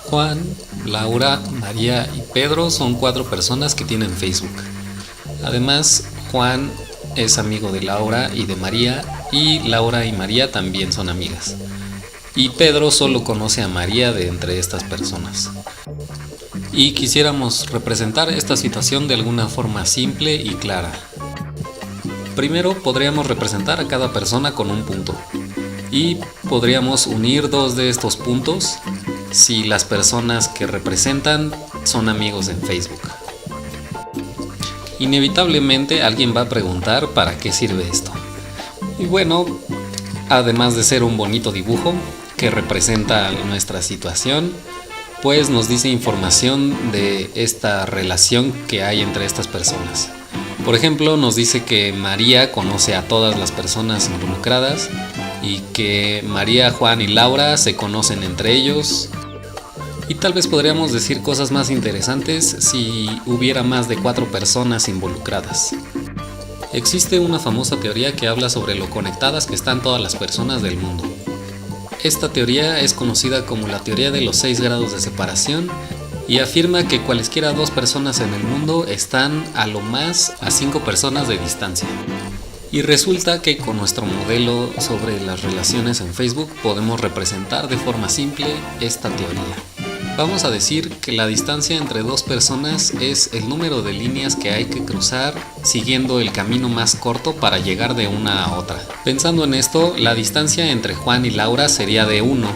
Juan, Laura, María y Pedro son 4 personas que tienen Facebook. Además, Juan es amigo de Laura y de María, y Laura y María también son amigas. Y Pedro solo conoce a María de entre estas personas. Y quisiéramos representar esta situación de alguna forma simple y clara. Primero podríamos representar a cada persona con un punto. Y podríamos unir 2 de estos puntos si las personas que representan son amigos en Facebook. Inevitablemente alguien va a preguntar para qué sirve esto. Y bueno, además de ser un bonito dibujo que representa nuestra situación, pues nos dice información de esta relación que hay entre estas personas. Por ejemplo, nos dice que María conoce a todas las personas involucradas y que María, Juan y Laura se conocen entre ellos. Y tal vez podríamos decir cosas más interesantes si hubiera más de 4 personas involucradas. Existe una famosa teoría que habla sobre lo conectadas que están todas las personas del mundo. Esta teoría es conocida como la teoría de los 6 grados de separación y afirma que cualesquiera 2 personas en el mundo están a lo más a 5 personas de distancia. Y resulta que con nuestro modelo sobre las relaciones en Facebook podemos representar de forma simple esta teoría. Vamos a decir que la distancia entre 2 personas es el número de líneas que hay que cruzar siguiendo el camino más corto para llegar de una a otra. Pensando en esto, la distancia entre Juan y Laura sería de 1,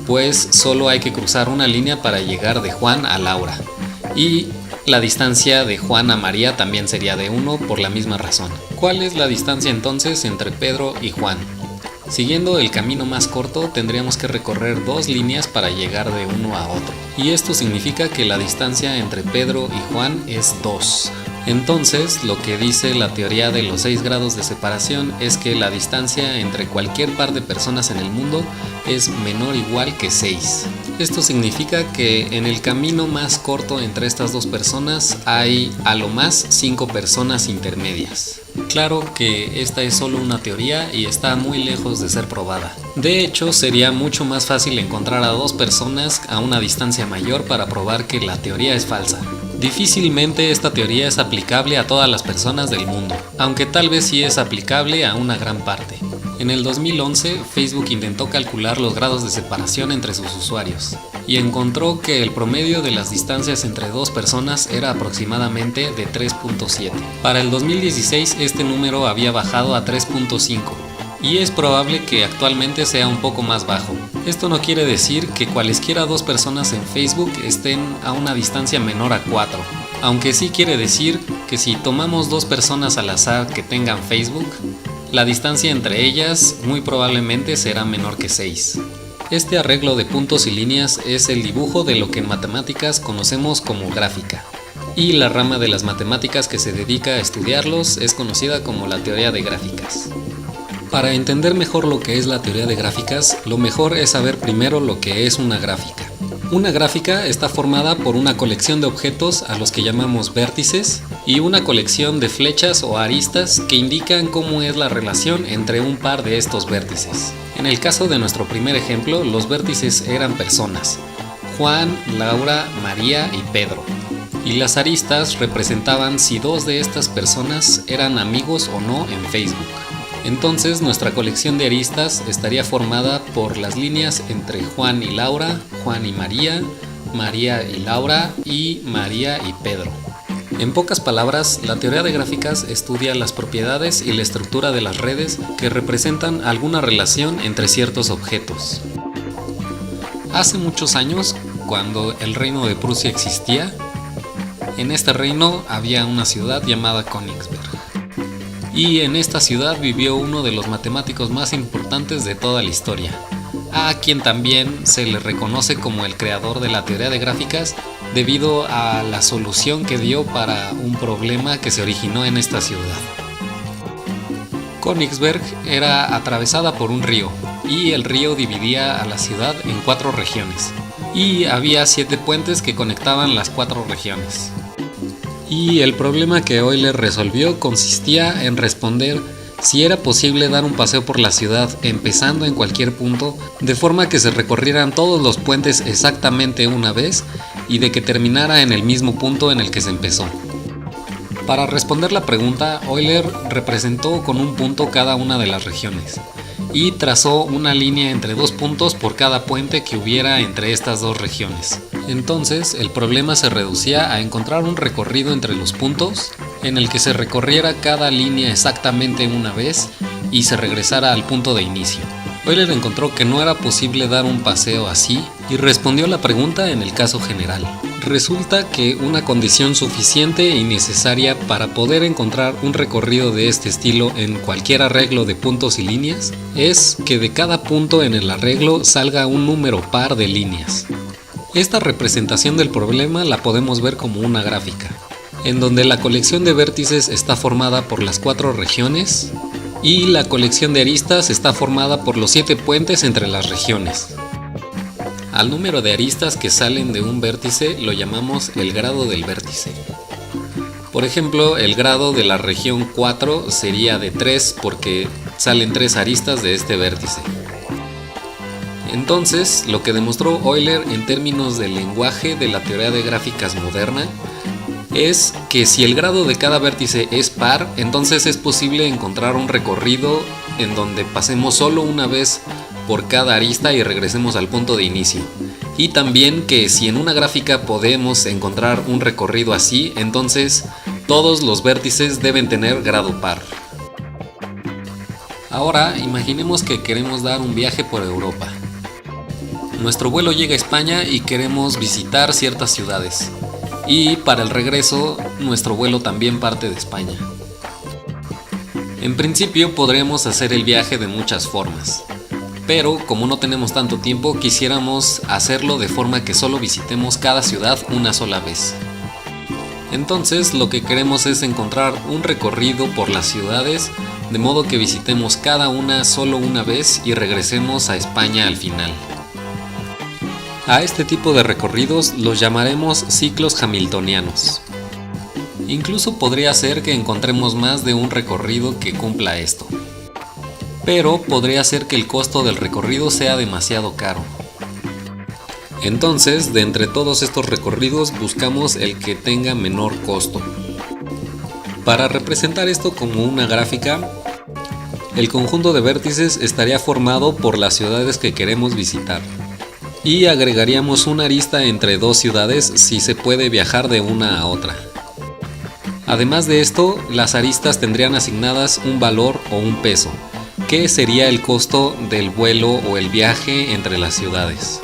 pues solo hay que cruzar una línea para llegar de Juan a Laura. Y la distancia de Juan a María también sería de 1 por la misma razón. ¿Cuál es la distancia entonces entre Pedro y Juan? Siguiendo el camino más corto tendríamos que recorrer 2 líneas para llegar de uno a otro. Y esto significa que la distancia entre Pedro y Juan es 2. Entonces, lo que dice la teoría de los 6 grados de separación es que la distancia entre cualquier par de personas en el mundo es menor o igual que 6. Esto significa que en el camino más corto entre estas 2 personas hay a lo más 5 personas intermedias. Claro que esta es solo una teoría y está muy lejos de ser probada. De hecho, sería mucho más fácil encontrar a 2 personas a una distancia mayor para probar que la teoría es falsa. Difícilmente esta teoría es aplicable a todas las personas del mundo, aunque tal vez sí es aplicable a una gran parte. En el 2011, Facebook intentó calcular los grados de separación entre sus usuarios y encontró que el promedio de las distancias entre 2 personas era aproximadamente de 3.7. Para el 2016 este número había bajado a 3.5 y es probable que actualmente sea un poco más bajo. Esto no quiere decir que cualesquiera 2 personas en Facebook estén a una distancia menor a 4, aunque sí quiere decir que si tomamos 2 personas al azar que tengan Facebook, la distancia entre ellas muy probablemente será menor que 6. Este arreglo de puntos y líneas es el dibujo de lo que en matemáticas conocemos como gráfica, y la rama de las matemáticas que se dedica a estudiarlos es conocida como la teoría de gráficas. Para entender mejor lo que es la teoría de gráficas, lo mejor es saber primero lo que es una gráfica. Una gráfica está formada por una colección de objetos a los que llamamos vértices y una colección de flechas o aristas que indican cómo es la relación entre un par de estos vértices. En el caso de nuestro primer ejemplo, los vértices eran personas: Juan, Laura, María y Pedro. Y las aristas representaban si 2 de estas personas eran amigos o no en Facebook. Entonces nuestra colección de aristas estaría formada por las líneas entre Juan y Laura, Juan y María, María y Laura y María y Pedro. En pocas palabras, la teoría de gráficas estudia las propiedades y la estructura de las redes que representan alguna relación entre ciertos objetos. Hace muchos años, cuando el reino de Prusia existía, en este reino había una ciudad llamada Königsberg. Y en esta ciudad vivió uno de los matemáticos más importantes de toda la historia, a quien también se le reconoce como el creador de la teoría de gráficas debido a la solución que dio para un problema que se originó en esta ciudad. Königsberg era atravesada por un río y el río dividía a la ciudad en 4 regiones y había 7 puentes que conectaban las 4 regiones. Y el problema que Euler resolvió consistía en responder si era posible dar un paseo por la ciudad empezando en cualquier punto, de forma que se recorrieran todos los puentes exactamente una vez y de que terminara en el mismo punto en el que se empezó. Para responder la pregunta, Euler representó con un punto cada una de las regiones y trazó una línea entre dos puntos por cada puente que hubiera entre estas dos regiones. Entonces, el problema se reducía a encontrar un recorrido entre los puntos en el que se recorriera cada línea exactamente una vez y se regresara al punto de inicio. Euler encontró que no era posible dar un paseo así y respondió la pregunta en el caso general. Resulta que una condición suficiente y necesaria para poder encontrar un recorrido de este estilo en cualquier arreglo de puntos y líneas es que de cada punto en el arreglo salga un número par de líneas. Esta representación del problema la podemos ver como una gráfica, en donde la colección de vértices está formada por las 4 regiones y la colección de aristas está formada por los 7 puentes entre las regiones. Al número de aristas que salen de un vértice lo llamamos el grado del vértice. Por ejemplo, el grado de la región 4 sería de 3 porque salen 3 aristas de este vértice. Entonces, lo que demostró Euler en términos del lenguaje de la teoría de gráficas moderna es que si el grado de cada vértice es par, entonces es posible encontrar un recorrido en donde pasemos solo una vez por cada arista y regresemos al punto de inicio. Y también que si en una gráfica podemos encontrar un recorrido así, entonces todos los vértices deben tener grado par. Ahora imaginemos que queremos dar un viaje por Europa. Nuestro vuelo llega a España y queremos visitar ciertas ciudades. Y para el regreso, nuestro vuelo también parte de España. En principio podríamos hacer el viaje de muchas formas. Pero como no tenemos tanto tiempo, quisiéramos hacerlo de forma que solo visitemos cada ciudad una sola vez. Entonces lo que queremos es encontrar un recorrido por las ciudades, de modo que visitemos cada una solo una vez y regresemos a España al final. A este tipo de recorridos los llamaremos ciclos hamiltonianos. Incluso podría ser que encontremos más de un recorrido que cumpla esto. Pero podría ser que el costo del recorrido sea demasiado caro. Entonces, de entre todos estos recorridos buscamos el que tenga menor costo. Para representar esto como una gráfica, el conjunto de vértices estaría formado por las ciudades que queremos visitar. Y agregaríamos una arista entre dos ciudades si se puede viajar de una a otra. Además de esto, las aristas tendrían asignadas un valor o un peso, que sería el costo del vuelo o el viaje entre las ciudades.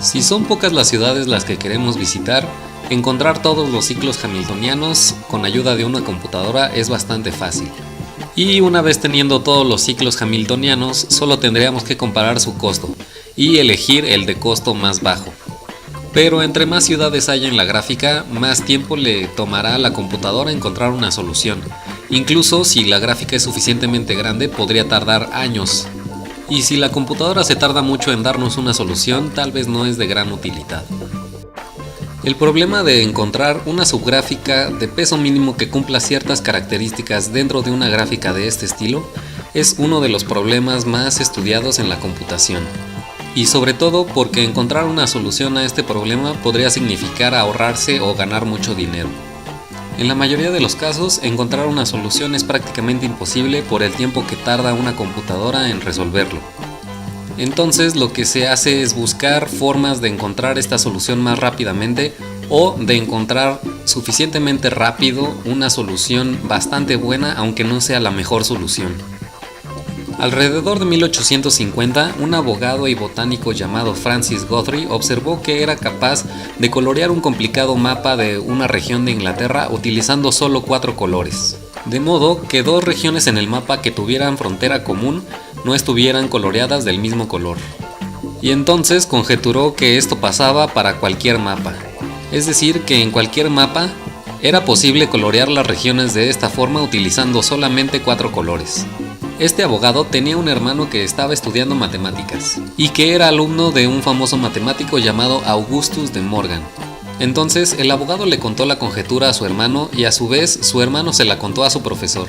Si son pocas las ciudades las que queremos visitar, encontrar todos los ciclos hamiltonianos con ayuda de una computadora es bastante fácil. Y una vez teniendo todos los ciclos hamiltonianos, solo tendríamos que comparar su costo y elegir el de costo más bajo. Pero entre más ciudades haya en la gráfica, más tiempo le tomará a la computadora encontrar una solución. Incluso si la gráfica es suficientemente grande, podría tardar años. Y si la computadora se tarda mucho en darnos una solución, tal vez no es de gran utilidad. El problema de encontrar una subgráfica de peso mínimo que cumpla ciertas características dentro de una gráfica de este estilo es uno de los problemas más estudiados en la computación. Y sobre todo porque encontrar una solución a este problema podría significar ahorrarse o ganar mucho dinero. En la mayoría de los casos, encontrar una solución es prácticamente imposible por el tiempo que tarda una computadora en resolverlo. Entonces lo que se hace es buscar formas de encontrar esta solución más rápidamente o de encontrar suficientemente rápido una solución bastante buena aunque no sea la mejor solución. Alrededor de 1850, un abogado y botánico llamado Francis Guthrie observó que era capaz de colorear un complicado mapa de una región de Inglaterra utilizando solo 4 colores. De modo que 2 regiones en el mapa que tuvieran frontera común no estuvieran coloreadas del mismo color. Y entonces conjeturó que esto pasaba para cualquier mapa. Es decir, que en cualquier mapa era posible colorear las regiones de esta forma utilizando solamente 4 colores. Este abogado tenía un hermano que estaba estudiando matemáticas y que era alumno de un famoso matemático llamado Augustus de Morgan. Entonces el abogado le contó la conjetura a su hermano y a su vez su hermano se la contó a su profesor.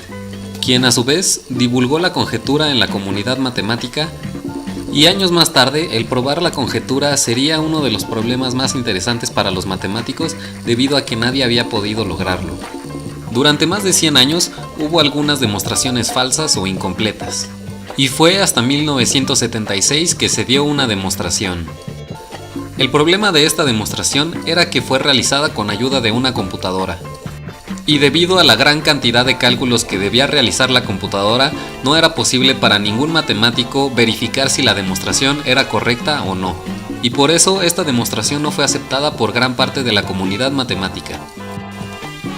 quien a su vez divulgó la conjetura en la comunidad matemática, y años más tarde el probar la conjetura sería uno de los problemas más interesantes para los matemáticos debido a que nadie había podido lograrlo. Durante más de 100 años hubo algunas demostraciones falsas o incompletas, y fue hasta 1976 que se dio una demostración. El problema de esta demostración era que fue realizada con ayuda de una computadora, y debido a la gran cantidad de cálculos que debía realizar la computadora, no era posible para ningún matemático verificar si la demostración era correcta o no, y por eso esta demostración no fue aceptada por gran parte de la comunidad matemática.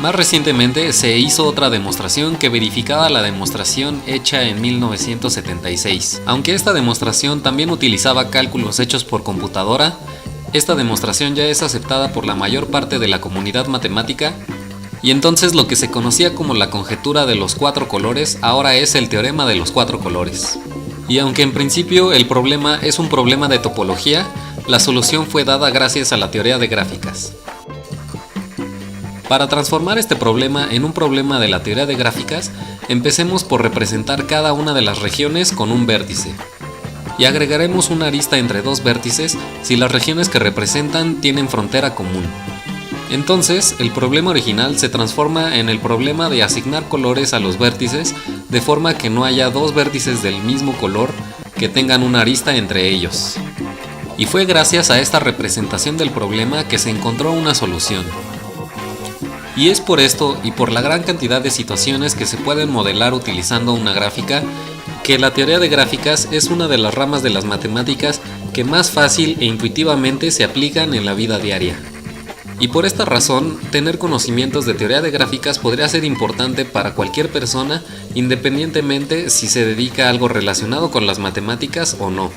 Más recientemente se hizo otra demostración que verificaba la demostración hecha en 1976. Aunque esta demostración también utilizaba cálculos hechos por computadora, esta demostración ya es aceptada por la mayor parte de la comunidad matemática, y entonces lo que se conocía como la conjetura de los 4 colores ahora es el teorema de los 4 colores. Y aunque en principio el problema es un problema de topología, la solución fue dada gracias a la teoría de gráficas. Para transformar este problema en un problema de la teoría de gráficas, empecemos por representar cada una de las regiones con un vértice. Y agregaremos una arista entre dos vértices si las regiones que representan tienen frontera común. Entonces, el problema original se transforma en el problema de asignar colores a los vértices de forma que no haya dos vértices del mismo color que tengan una arista entre ellos. Y fue gracias a esta representación del problema que se encontró una solución. Y es por esto y por la gran cantidad de situaciones que se pueden modelar utilizando una gráfica, que la teoría de gráficas es una de las ramas de las matemáticas que más fácil e intuitivamente se aplican en la vida diaria. Y por esta razón, tener conocimientos de teoría de gráficas podría ser importante para cualquier persona, independientemente si se dedica a algo relacionado con las matemáticas o no.